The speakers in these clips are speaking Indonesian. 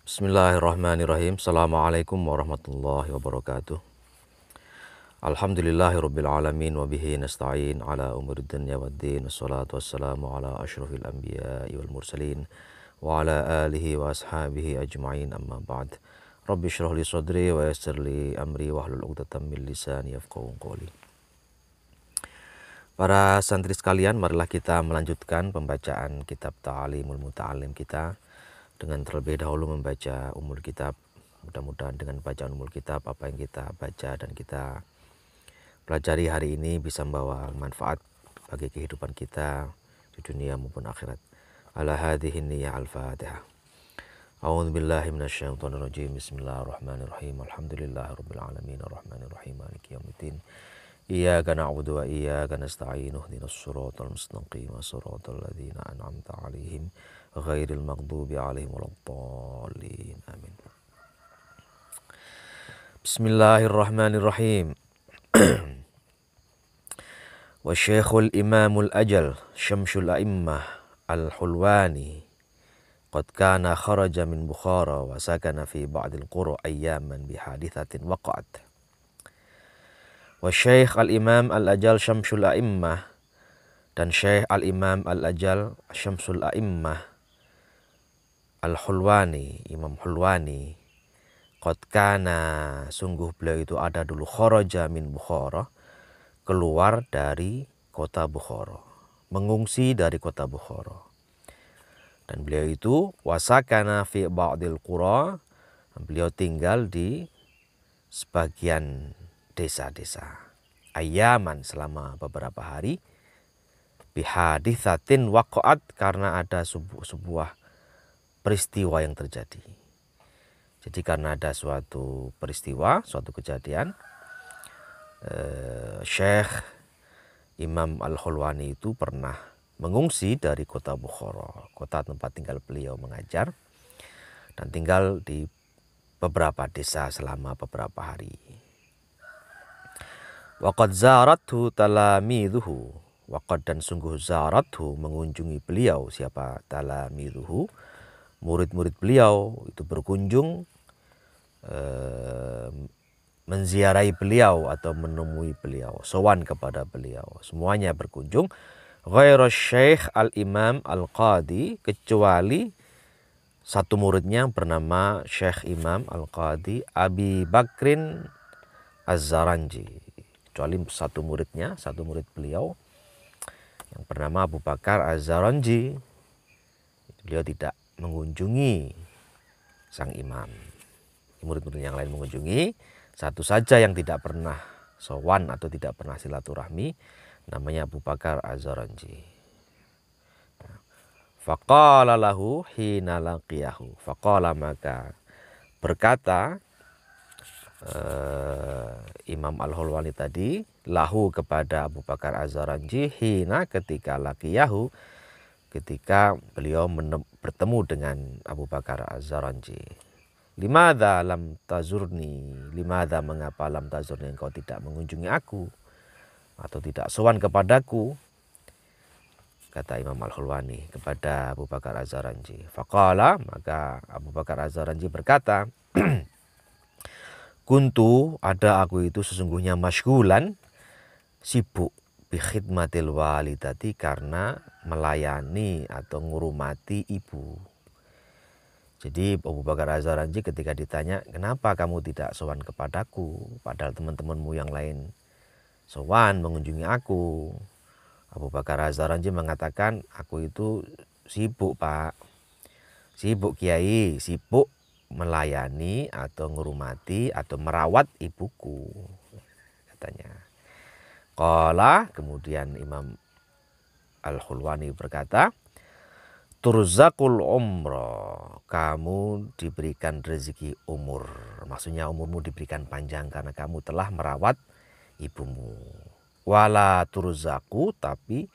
Bismillahirrahmanirrahim. Assalamualaikum warahmatullahi wabarakatuh. Alhamdulillahirabbil alamin wa bihi nasta'in ala umuri dunya waddin. Wassalatu wassalamu ala asyrafil anbiya'i wal mursalin wa ala alihi wa ashabihi ajma'in, amma ba'd. Rabbi shrah li sadri wa yassir li amri wahlul 'uqdatam min lisani yafqahu qawli. Para santri sekalian, marilah kita melanjutkan pembacaan kitab Ta'alimul Muta'allim kita dengan terlebih dahulu membaca umul kitab. Mudah-mudahan dengan bacaan umul kitab, apa yang kita baca dan kita pelajari hari ini bisa membawa manfaat bagi kehidupan kita di dunia maupun akhirat. Ala hadhihi niyyah al-Fatihah. A'udzu billahi minasyaitonir rajim. Bismillahirrahmanirrahim. Alhamdulillahirabbil alamin arrahmanir rahim maliki yaumiddin. Iyyaka na'budu wa iyyaka nasta'in. Ihdinas siratal mustaqim, siratal ladzina an'amta 'alaihim ghairil maghdubi 'alaihim waladdallin. Amin. Bismillahirrahmanirrahim. Wa Syekhul Imamul Ajal Syamsul A'immah Al-Hulwani qad kana kharaja min Bukhara wa sakana fi ba'dil qura ayyaman bihadithatin waqa'at. Wa Syekh Al-Imam Al-Ajal Syamsul A'immah dan Syekh Al-Imam Al-Ajal Syamsul A'immah Al-Hulwani, Imam Hulwani, qad kana, sungguh beliau itu ada dulu, kharaja min Bukhara, keluar dari kota Bukhara, mengungsi dari kota Bukhara. Dan beliau itu wasakana fi ba'dil qura, beliau tinggal di sebagian desa-desa, ayaman, selama beberapa hari, bihadithatin waqa'at, karena ada sebuah peristiwa yang terjadi. Jadi karena ada suatu peristiwa, suatu kejadian, Syekh Imam Al-Hulwani itu pernah mengungsi dari kota Bukhara, kota tempat tinggal beliau mengajar, dan tinggal di beberapa desa selama beberapa hari. Waqad zarathu talamidhuhu, waqad, dan sungguh, zarathu, mengunjungi beliau, siapa? Talamidhuhu, murid-murid beliau itu berkunjung, menziarahi beliau atau menemui beliau, sowan kepada beliau, semuanya berkunjung. Ghairu Syekh Al-Imam Al-Qadi, kecuali satu muridnya bernama Syekh Imam Al-Qadi Abi Bakrin Az-Zaranji, kecuali satu muridnya, satu murid beliau yang bernama Abu Bakar Az-Zaranji, beliau tidak mengunjungi sang imam. Murid-murid yang lain mengunjungi, satu saja yang tidak pernah sowan atau tidak pernah silaturahmi, namanya Abu Bakar Az-Zaranji. Faqala lahu hina laqiyahu, faqala, maka berkata Imam Al-Hulwani tadi, lahu, kepada Abu Bakar Az-Zaranji, hina, ketika, laqiyahu, ketika beliau bertemu dengan Abu Bakar Az-Zaranji. Limadha lam tazurni, limadha, mengapa, lam tazurni, engkau tidak mengunjungi aku atau tidak sowan kepadaku, kata Imam Al-Hulwani kepada Abu Bakar Az-Zaranji. Faqala, maka Abu Bakar Az-Zaranji berkata, kuntu, ada aku itu sesungguhnya, masyghulan, sibuk, bikhidmatil walidati, karena melayani atau ngurumati ibu. Jadi Abu Bakar Az-Zaranji ketika ditanya, kenapa kamu tidak sowan kepadaku padahal teman-temanmu yang lain sowan mengunjungi aku, Abu Bakar Az-Zaranji mengatakan, aku itu sibuk, Pak, sibuk Kiai, sibuk melayani atau ngurumati atau merawat ibuku, katanya. Qala, kemudian Imam Al-Hulwani berkata, turzakul umroh, kamu diberikan rezeki umur, maksudnya umurmu diberikan panjang karena kamu telah merawat ibumu. Wala turzaku, tapi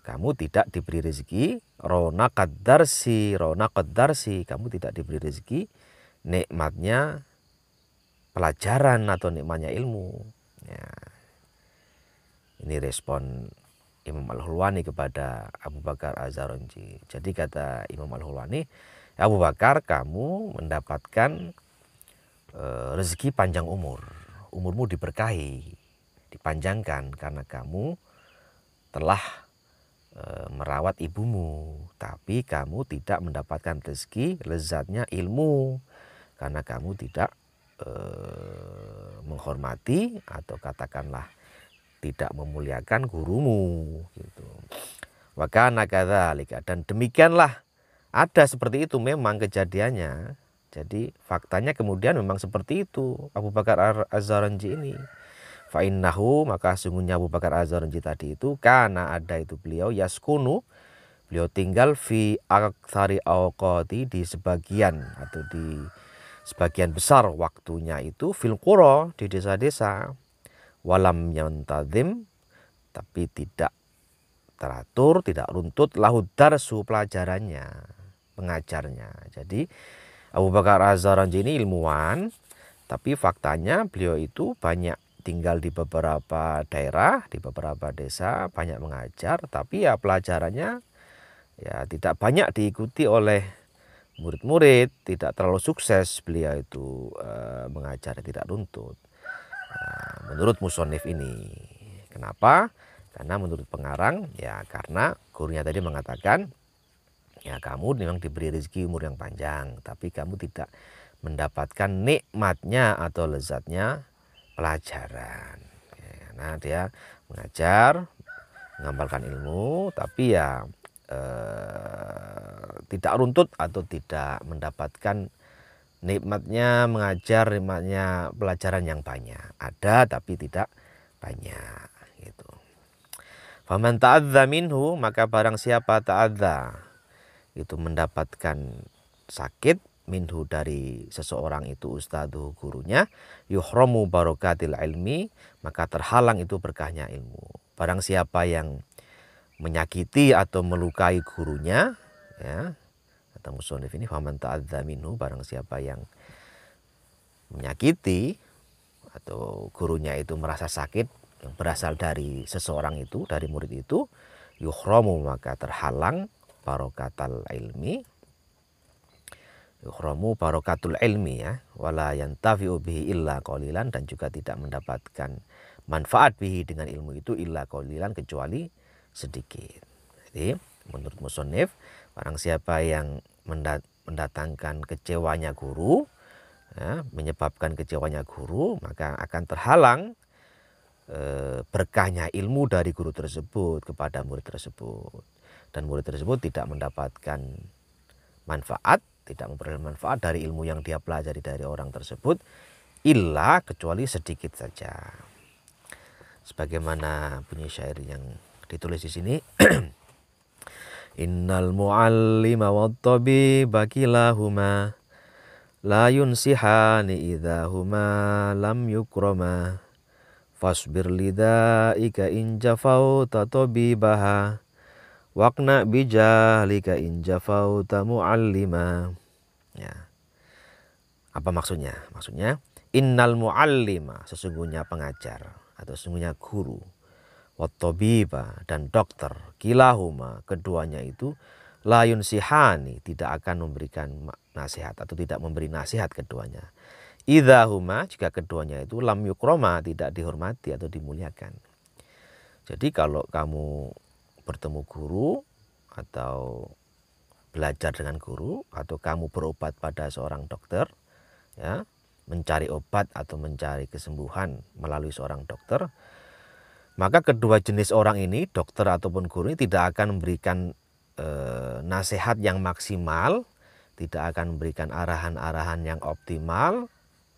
kamu tidak diberi rezeki ronaqad darsi, kamu tidak diberi rezeki nikmatnya pelajaran atau nikmatnya ilmu. Ya. Ini respon Imam Al-Hulwani kepada Abu Bakar Az-Zaranji. Jadi kata Imam Al-Hulwani, Ya Abu Bakar, kamu mendapatkan rezeki panjang umur. Umurmu diberkahi, dipanjangkan karena kamu telah merawat ibumu. Tapi kamu tidak mendapatkan rezeki lezatnya ilmu karena kamu tidak menghormati atau katakanlah tidak memuliakan gurumu gitu. Wa kana kadzalika, dan demikianlah ada seperti itu memang kejadiannya. Jadi faktanya kemudian memang seperti itu Abu Bakar Az-Zaranji ini. Fa innahu, maka sungguhnya Abu Bakar Az-Zaranji tadi itu karena ada itu beliau yaskunu, beliau tinggal fi aktsari awqati, di sebagian atau di sebagian besar waktunya itu fil qura, di desa-desa, walam yantazim, tapi tidak teratur, tidak runtut, lahud darsu, pelajarannya, pengajarnya. Jadi Abu Bakar Az-Zaranji ini ilmuwan, tapi faktanya beliau itu banyak tinggal di beberapa daerah, di beberapa desa, banyak mengajar, tapi ya pelajarannya ya tidak banyak diikuti oleh murid-murid, tidak terlalu sukses beliau itu mengajar, tidak runtut. Menurut musonif ini. Kenapa? Karena menurut pengarang ya karena gurunya tadi mengatakan ya kamu memang diberi rezeki umur yang panjang, tapi kamu tidak mendapatkan nikmatnya atau lezatnya pelajaran. Nah dia mengajar, mengamalkan ilmu, tapi ya tidak runtut atau tidak mendapatkan nikmatnya mengajar, nikmatnya pelajaran yang banyak. Ada tapi tidak banyak gitu. Faman ta'adza minhu, maka barang siapa ta'adza itu mendapatkan sakit minhu dari seseorang itu ustadhu gurunya, yuhramu barokatil ilmi, maka terhalang itu berkahnya ilmu. Barang siapa yang menyakiti atau melukai gurunya, ya, kata musonif ini, faman ta'adza minhu, barang siapa yang menyakiti atau gurunya itu merasa sakit yang berasal dari seseorang itu, dari murid itu, yuhramu, maka terhalang barokatul ilmi, yuhramu barokatul ilmi, ya, wala yantafi'u bihi illa qalilan, dan juga tidak mendapatkan manfaat bihi dengan ilmu itu illa qalilan, kecuali sedikit. Jadi menurut musonif, barang siapa yang mendatangkan kecewanya guru, ya, menyebabkan kecewanya guru, maka akan terhalang berkahnya ilmu dari guru tersebut kepada murid tersebut, dan murid tersebut tidak mendapatkan manfaat, tidak memperoleh manfaat dari ilmu yang dia pelajari dari orang tersebut illa, kecuali sedikit saja. Sebagaimana bunyi syair yang ditulis di sini, innal muallima wat tabiba kilahuma la yunsihani idza huma lam yukrama, fasbir lidaika in jafauta tabibaha, waqna bijahlika in jafauta muallima. Ya. Apa maksudnya? Maksudnya innal muallima, sesungguhnya pengajar atau sesungguhnya guru, wat tabiba, dan dokter, kilahuma, keduanya itu layun sihani, tidak akan memberikan nasihat atau tidak memberi nasihat keduanya. Idza huma, jika keduanya itu lam yukroma, tidak dihormati atau dimuliakan. Jadi kalau kamu bertemu guru atau belajar dengan guru, atau kamu berobat pada seorang dokter, ya, mencari obat atau mencari kesembuhan melalui seorang dokter, maka kedua jenis orang ini, dokter ataupun guru ini, tidak akan memberikan nasihat yang maksimal, tidak akan memberikan arahan-arahan yang optimal,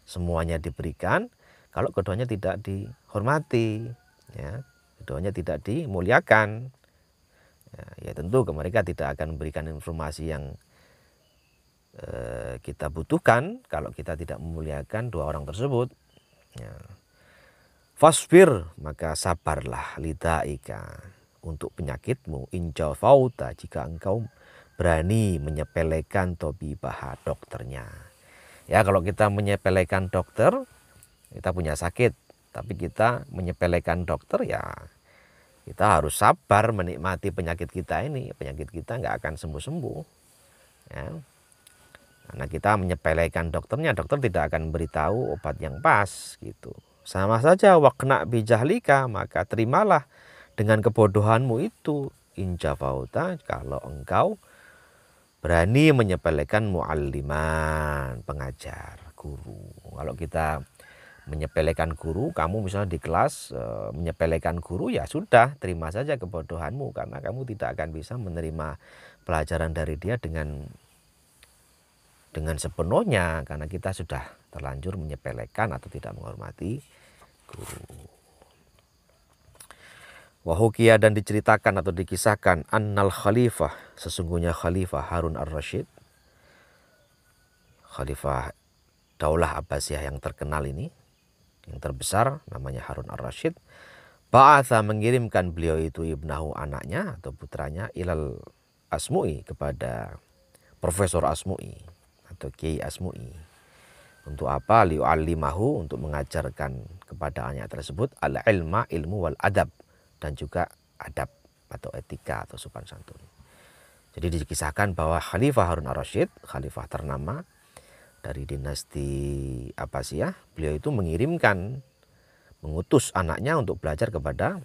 semuanya diberikan kalau keduanya tidak dihormati, ya, keduanya tidak dimuliakan. Ya tentu mereka tidak akan memberikan informasi yang kita butuhkan kalau kita tidak memuliakan dua orang tersebut. Ya. Fasbir, maka sabarlah, lidaika, untuk penyakitmu, inja fauta, jika engkau berani menyepelekan tabibah, dokternya. Ya, kalau kita menyepelekan dokter, kita punya sakit, tapi kita menyepelekan dokter, ya kita harus sabar menikmati penyakit kita ini. Penyakit kita nggak akan sembuh-sembuh. Ya. Karena kita menyepelekan dokternya, dokter tidak akan beritahu obat yang pas gitu. Sama saja waqna bijahlika, maka terimalah dengan kebodohanmu itu. Injafauta, kalau engkau berani menyepelekan mualliman, pengajar, guru. Kalau kita menyepelekan guru, kamu misalnya di kelas menyepelekan guru, ya sudah, terima saja kebodohanmu karena kamu tidak akan bisa menerima pelajaran dari dia dengan sepenuhnya karena kita sudah terlanjur menyepelekan atau tidak menghormati guru. Wahukia, dan diceritakan atau dikisahkan annal khalifah, sesungguhnya khalifah Harun ar-Rasyid, khalifah Daulah Abbasiyah yang terkenal ini, yang terbesar, namanya Harun ar-Rasyid, ba'atha, mengirimkan beliau itu ibnahu, anaknya atau putranya, ilal Asmu'i, kepada Profesor Asmu'i atau Kiai Asmu'i. Untuk apa? Li'u'allimahu, untuk mengajarkan kepada anak tersebut al-ilma, ilmu, wal adab, dan juga adab atau etika atau sopan santun. Jadi dikisahkan bahwa Khalifah Harun ar-Rasyid, khalifah ternama dari dinasti Abbasiyah, beliau itu mengutus anaknya untuk belajar kepada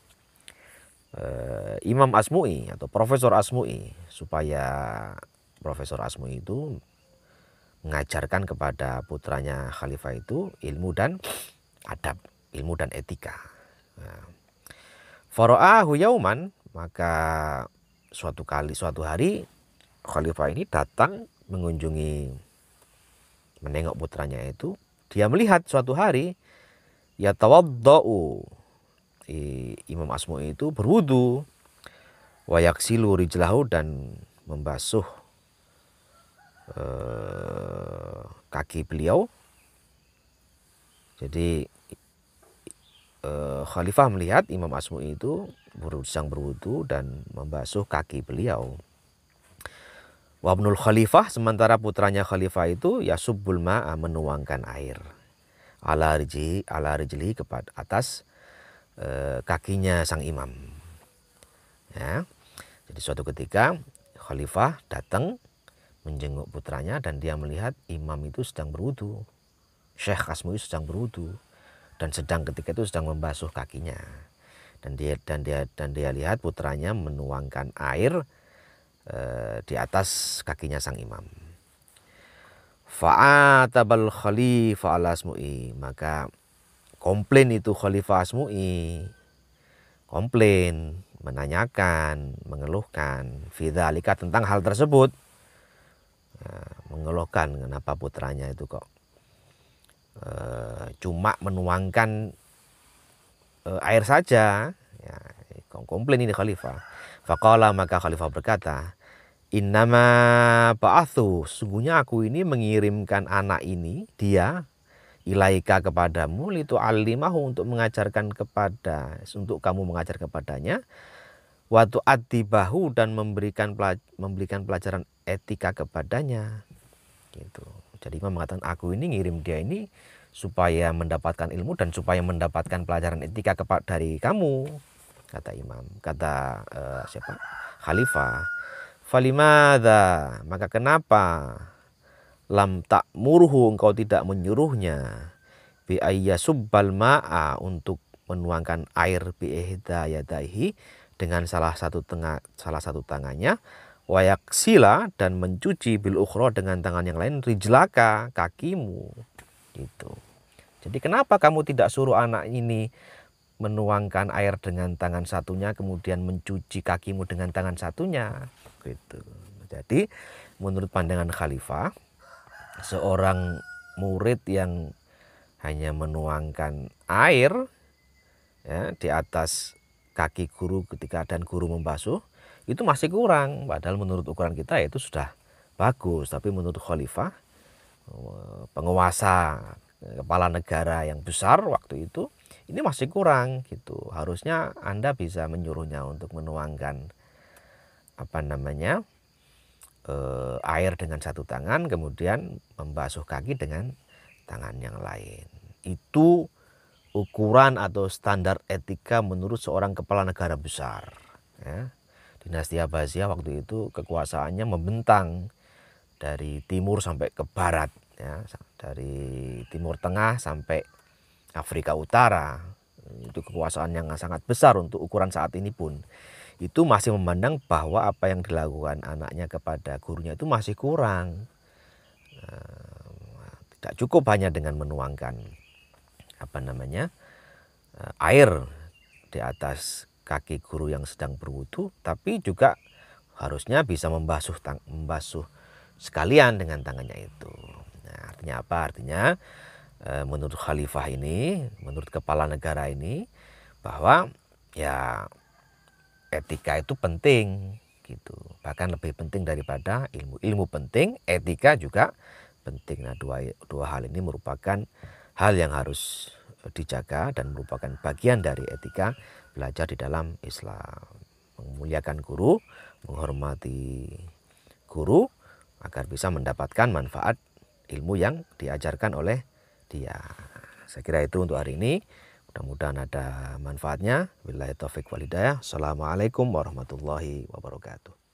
Imam Asmu'i atau Profesor Asmu'i, supaya Profesor Asmu'i itu mengajarkan kepada putranya khalifah itu ilmu dan adab, ilmu dan etika. Nah, fara'ahu yauman, maka suatu hari khalifah ini datang mengunjungi, menengok putranya itu. Dia melihat suatu hari yatawaddau, Imam Asmu'i itu berwudu, wa yaksilu rijlahu, dan membasuh kaki beliau. Jadi khalifah melihat Imam Asmu'i itu sedang berwudu dan membasuh kaki beliau. Wabnul khalifah, sementara putranya khalifah itu yasubbul ma'a, menuangkan air, ala rijli, kepada atas kakinya sang imam. Ya. Jadi suatu ketika khalifah datang menjenguk putranya dan dia melihat imam itu sedang berwudu, Syekh Asmu'i sedang berwudu, dan ketika itu sedang membasuh kakinya, dan dia lihat putranya menuangkan air di atas kakinya sang imam. Fa'atabal khalifah al Asmu'i, maka komplain itu khalifah Asmu'i, komplain, menanyakan, mengeluhkan fidzalika, tentang hal tersebut. Mengeluhkan kenapa putranya itu kok cuma menuangkan air saja, ya, komplain ini khalifah. Faqala, maka khalifah berkata, innama ba'athu, sungguhnya aku ini mengirimkan anak ini, dia, ilaika, kepadamu, litu'allimahu, untuk kamu mengajar kepadanya, wa tu'addibahu, dan memberikan pelajaran etika kepadanya gitu. Jadi Imam mengatakan, aku ini ngirim dia ini supaya mendapatkan ilmu dan supaya mendapatkan pelajaran etika dari kamu, kata imam, kata khalifah. Falimada, maka kenapa lam ta'muruhu, engkau tidak menyuruhnya, bi ayyasubbal ma'a, untuk menuangkan air, bi ihda yadaihi, dengan salah satu tangannya, wayaksila, dan mencuci, bil ukhra, dengan tangan yang lain, rijlaka, kakimu gitu. Jadi kenapa kamu tidak suruh anak ini menuangkan air dengan tangan satunya, kemudian mencuci kakimu dengan tangan satunya gitu. Jadi menurut pandangan khalifah, seorang murid yang hanya menuangkan air, ya, di atas kaki guru ketika dan guru membasuh, itu masih kurang. Padahal menurut ukuran kita itu sudah bagus. Tapi menurut khalifah, penguasa, kepala negara yang besar waktu itu, ini masih kurang gitu. Harusnya Anda bisa menyuruhnya untuk menuangkan air dengan satu tangan, kemudian membasuh kaki dengan tangan yang lain. Itu ukuran atau standar etika menurut seorang kepala negara besar, ya. Dinasti Abbasiyah waktu itu kekuasaannya membentang dari timur sampai ke barat, ya, dari Timur Tengah sampai Afrika Utara. Itu kekuasaan yang sangat besar untuk ukuran saat ini pun. Itu masih memandang bahwa apa yang dilakukan anaknya kepada gurunya itu masih kurang. Tidak cukup hanya dengan menuangkan air di atas kaki guru yang sedang berwudu, tapi juga harusnya bisa membasuh sekalian dengan tangannya itu. Nah, artinya apa? Artinya menurut khalifah ini, menurut kepala negara ini, bahwa ya etika itu penting gitu. Bahkan lebih penting daripada ilmu. Ilmu penting, etika juga penting. Nah, dua hal ini merupakan hal yang harus dijaga dan merupakan bagian dari etika belajar di dalam Islam. Memuliakan guru, menghormati guru agar bisa mendapatkan manfaat ilmu yang diajarkan oleh dia. Saya kira itu untuk hari ini. Mudah-mudahan ada manfaatnya. Wabillahi taufiq wal hidayah. Assalamualaikum warahmatullahi wabarakatuh.